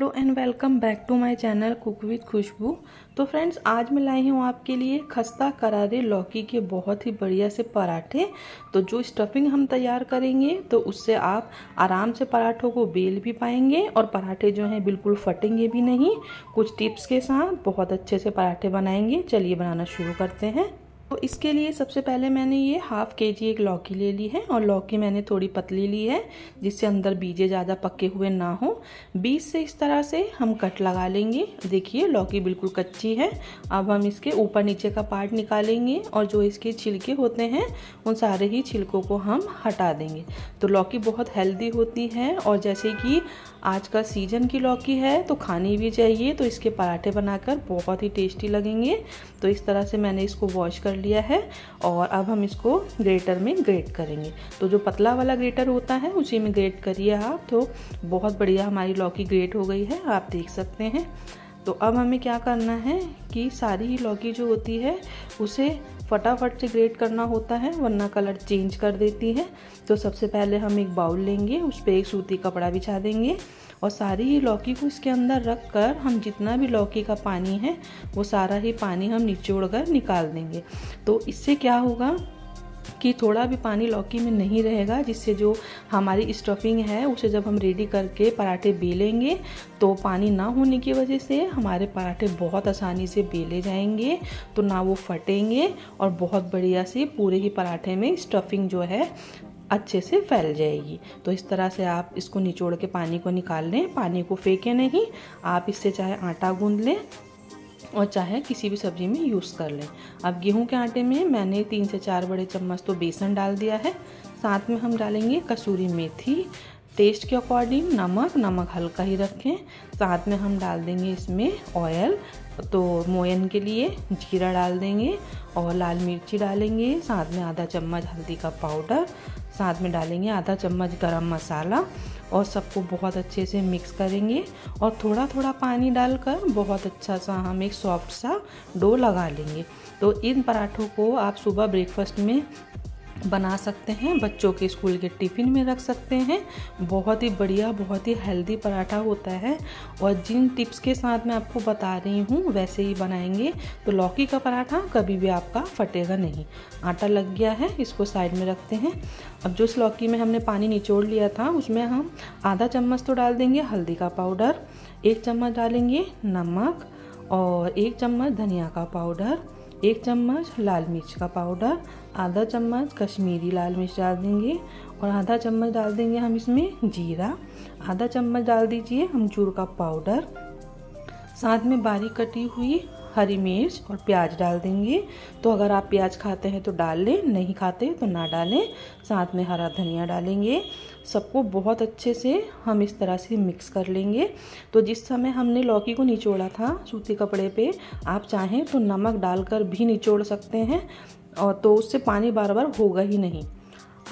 Hello and welcome back to my channel cook with Khushbu. तो friends, आज मैं लाई हूँ आपके लिए खस्ता करारे लौकी के बहुत ही बढ़िया से पराठे। तो जो स्टफिंग हम तैयार करेंगे तो उससे आप आराम से पराठों को बेल भी पाएंगे और पराठे जो हैं बिल्कुल फटेंगे भी नहीं। कुछ टिप्स के साथ बहुत अच्छे से पराठे बनाएंगे। चलिए बनाना शुरू करते हैं। तो इसके लिए सबसे पहले मैंने ये हाफ केजी एक लौकी ले ली है और लौकी मैंने थोड़ी पतली ली है जिससे अंदर बीजे ज़्यादा पके हुए ना हो। बीज से इस तरह से हम कट लगा लेंगे। देखिए लौकी बिल्कुल कच्ची है। अब हम इसके ऊपर नीचे का पार्ट निकालेंगे और जो इसके छिलके होते हैं उन सारे ही छिलकों को हम हटा देंगे। तो लौकी बहुत हेल्दी होती है और जैसे कि आज का सीजन की लौकी है तो खानी भी चाहिए, तो इसके पराठे बनाकर बहुत ही टेस्टी लगेंगे। तो इस तरह से मैंने इसको वॉश कर लिया है और अब हम इसको ग्रेटर में ग्रेट करेंगे। तो जो पतला वाला ग्रेटर होता है उसी में ग्रेट करिए आप। तो बहुत बढ़िया हमारी लौकी ग्रेट हो गई है, आप देख सकते हैं। तो अब हमें क्या करना है कि सारी ही लौकी जो होती है उसे फटाफट से ग्रेट करना होता है वरना कलर चेंज कर देती है। तो सबसे पहले हम एक बाउल लेंगे, उस पर एक सूती कपड़ा बिछा देंगे और सारी ही लौकी को इसके अंदर रख कर हम जितना भी लौकी का पानी है वो सारा ही पानी हम निचोड़ कर निकाल देंगे। तो इससे क्या होगा कि थोड़ा भी पानी लौकी में नहीं रहेगा, जिससे जो हमारी स्टफिंग है उसे जब हम रेडी करके पराठे बेलेंगे तो पानी ना होने की वजह से हमारे पराठे बहुत आसानी से बेले जाएंगे। तो ना वो फटेंगे और बहुत बढ़िया से पूरे ही पराठे में स्टफिंग जो है अच्छे से फैल जाएगी। तो इस तरह से आप इसको निचोड़ के पानी को निकाल लें। पानी को फेंके नहीं, आप इससे चाहे आटा गूंद लें और चाहे किसी भी सब्जी में यूज़ कर लें। अब गेहूं के आटे में मैंने 3 से 4 बड़े चम्मच तो बेसन डाल दिया है। साथ में हम डालेंगे कसूरी मेथी, टेस्ट के अकॉर्डिंग नमक हल्का ही रखें। साथ में हम डाल देंगे इसमें ऑयल, तो मोयन के लिए जीरा डाल देंगे और लाल मिर्ची डालेंगे। साथ में आधा चम्मच हल्दी का पाउडर, साथ में डालेंगे आधा चम्मच गरम मसाला और सबको बहुत अच्छे से मिक्स करेंगे और थोड़ा थोड़ा पानी डालकर बहुत अच्छा सा हम एक सॉफ्ट सा डो लगा लेंगे। तो इन पराठों को आप सुबह ब्रेकफास्ट में बना सकते हैं, बच्चों के स्कूल के टिफ़िन में रख सकते हैं। बहुत ही बढ़िया, बहुत ही हेल्दी पराठा होता है और जिन टिप्स के साथ मैं आपको बता रही हूँ वैसे ही बनाएंगे तो लौकी का पराठा कभी भी आपका फटेगा नहीं। आटा लग गया है, इसको साइड में रखते हैं। अब जो इस लौकी में हमने पानी निचोड़ लिया था उसमें हम आधा चम्मच तो डाल देंगे हल्दी का पाउडर, 1 चम्मच डालेंगे नमक और 1 चम्मच धनिया का पाउडर, 1 चम्मच लाल मिर्च का पाउडर, आधा चम्मच कश्मीरी लाल मिर्च डाल देंगे और आधा चम्मच डाल देंगे हम इसमें जीरा, आधा चम्मच डाल दीजिए अमचूर का पाउडर। साथ में बारीक कटी हुई हरी मिर्च और प्याज डाल देंगे। तो अगर आप प्याज खाते हैं तो डाल लें, नहीं खाते तो ना डालें। साथ में हरा धनिया डालेंगे। सबको बहुत अच्छे से हम इस तरह से मिक्स कर लेंगे। तो जिस समय हमने लौकी को निचोड़ा था सूती कपड़े पे, आप चाहें तो नमक डालकर भी निचोड़ सकते हैं और तो उससे पानी बार बार होगा ही नहीं।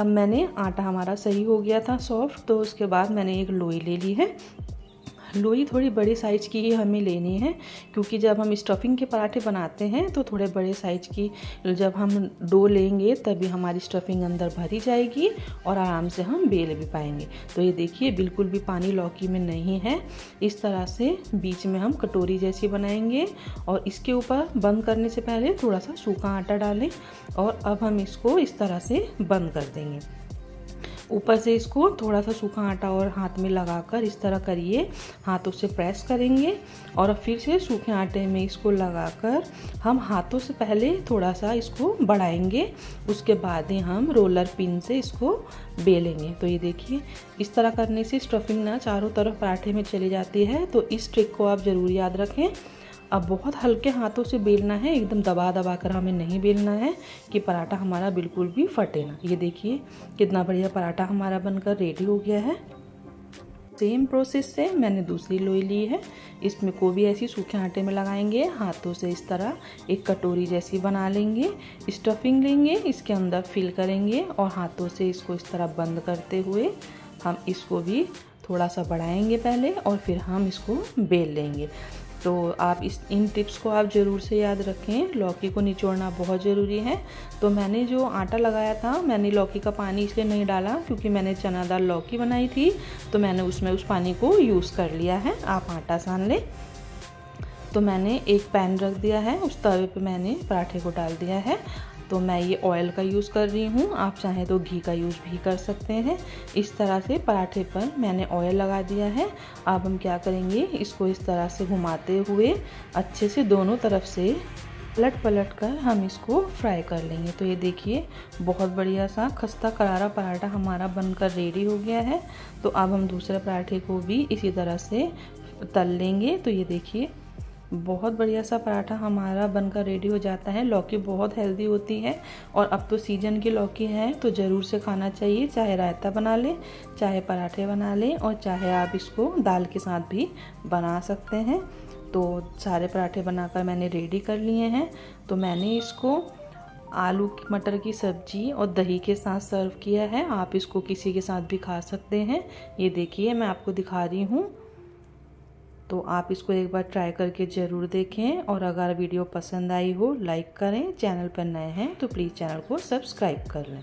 अब मैंने आटा हमारा सही हो गया था सॉफ्ट, तो उसके बाद मैंने एक लोई ले ली है। लोई थोड़ी बड़ी साइज़ की ही हमें लेनी है क्योंकि जब हम स्टफिंग के पराठे बनाते हैं तो थोड़े बड़े साइज़ की जब हम डो लेंगे तभी हमारी स्टफिंग अंदर भरी जाएगी और आराम से हम बेल भी पाएंगे। तो ये देखिए बिल्कुल भी पानी लौकी में नहीं है। इस तरह से बीच में हम कटोरी जैसी बनाएंगे और इसके ऊपर बंद करने से पहले थोड़ा सा सूखा आटा डालें और अब हम इसको इस तरह से बंद कर देंगे। ऊपर से इसको थोड़ा सा सूखा आटा और हाथ में लगाकर इस तरह करिए, हाथों से प्रेस करेंगे और फिर से सूखे आटे में इसको लगाकर हम हाथों से पहले थोड़ा सा इसको बढ़ाएंगे, उसके बाद ही हम रोलर पिन से इसको बेलेंगे। तो ये देखिए इस तरह करने से स्टफिंग ना चारों तरफ पराठे में चली जाती है। तो इस ट्रिक को आप ज़रूर याद रखें। अब बहुत हल्के हाथों से बेलना है, एकदम दबा दबा कर हमें नहीं बेलना है कि पराठा हमारा बिल्कुल भी फटे ना। ये देखिए कितना बढ़िया पराठा हमारा बनकर रेडी हो गया है। सेम प्रोसेस से मैंने दूसरी लोई ली है, इसमें को भी ऐसी सूखे आटे में लगाएंगे। हाथों से इस तरह एक कटोरी जैसी बना लेंगे, स्टफिंग लेंगे, इसके अंदर फिल करेंगे और हाथों से इसको इस तरह बंद करते हुए हम इसको भी थोड़ा सा बढ़ाएंगे पहले और फिर हम इसको बेल लेंगे। तो आप इन टिप्स को आप ज़रूर से याद रखें। लौकी को निचोड़ना बहुत ज़रूरी है। तो मैंने जो आटा लगाया था, मैंने लौकी का पानी इसलिए नहीं डाला क्योंकि मैंने चना दाल लौकी बनाई थी, तो मैंने उसमें उस पानी को यूज़ कर लिया है। आप आटा सान लें। तो मैंने एक पैन रख दिया है, उस तवे पे मैंने पराठे को डाल दिया है। तो मैं ये ऑयल का यूज़ कर रही हूँ, आप चाहें तो घी का यूज़ भी कर सकते हैं। इस तरह से पराठे पर मैंने ऑयल लगा दिया है। अब हम क्या करेंगे, इसको इस तरह से घुमाते हुए अच्छे से दोनों तरफ से पलट कर हम इसको फ्राई कर लेंगे। तो ये देखिए बहुत बढ़िया सा खस्ता करारा पराठा हमारा बनकर रेडी हो गया है। तो अब हम दूसरे पराठे को भी इसी तरह से तल लेंगे। तो ये देखिए बहुत बढ़िया सा पराठा हमारा बनकर रेडी हो जाता है। लौकी बहुत हेल्दी होती है और अब तो सीजन की लौकी है, तो ज़रूर से खाना चाहिए। चाहे रायता बना लें, चाहे पराठे बना लें, और चाहे आप इसको दाल के साथ भी बना सकते हैं। तो सारे पराठे बनाकर मैंने रेडी कर लिए हैं। तो मैंने इसको आलू मटर की सब्जी और दही के साथ सर्व किया है। आप इसको किसी के साथ भी खा सकते हैं। ये देखिए मैं आपको दिखा रही हूँ। तो आप इसको एक बार ट्राई करके ज़रूर देखें, और अगर वीडियो पसंद आई हो लाइक करें। चैनल पर नए हैं तो प्लीज़ चैनल को सब्सक्राइब कर लें।